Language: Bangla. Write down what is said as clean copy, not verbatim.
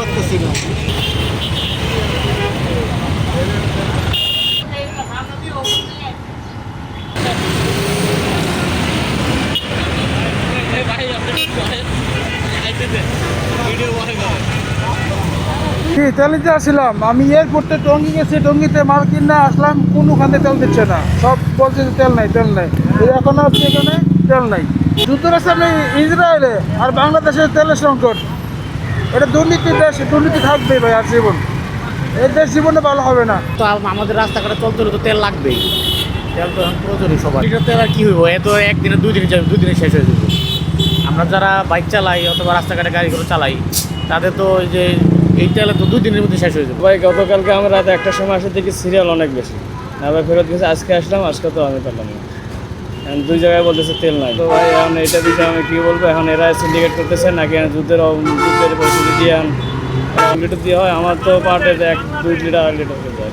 পারতেছি না। তেল নিতে আসছিলাম আমি, এয়ারপোর্টে টঙ্গি গেছি, টঙ্গিতে মাল কিনে আসলাম, কোনোখানে তেল দিচ্ছে না, সব বলছে যে তেল নাই তেল নাই। এখন আসছি এখানে তেল নাই। যুক্তরাষ্ট্র আপনি ইসরায়েলে আর বাংলাদেশের তেলের সংকট, এটা দুর্নীতি দেশ, দুর্নীতি থাকবেই ভাই আর জীবন, এই দেশ জীবনে ভালো হবে না। তো আমাদের রাস্তাঘাটে চলতে হলে তো তেল লাগবেই, তেল তো এখন প্রয়োজনই সবার। লিটার তেল আর কী হইব, এ তো একদিনে দুই দিনে শেষ হয়ে যাবে। আমরা যারা বাইক চালাই অথবা রাস্তাঘাটে গাড়িগুলো চালাই, তাদের তো ওই যে এই তেলে তো 2 দিনের মধ্যে শেষ হয়ে যাবে। ভাই গতকালকে আমরা রাত 1টার সময় আসে দেখি সিরিয়াল অনেক বেশি, আবার ফেরত গেছে, আজকে আসলাম, আজকে তো আমি পারলাম না। এখন 2 জায়গায় বলতেছে তেল নাই। তো ভাই এখন এটা বিষয়ে আমি কী বলবো, এখন এরা সিন্ডিকেট করতেছে নাকি যুদ্ধের পরিস্থিতি দিয়ে লিটার দিয়ে হয়। আমার তো পার ডে 1-2 লিটার লিটার হয়ে যায়।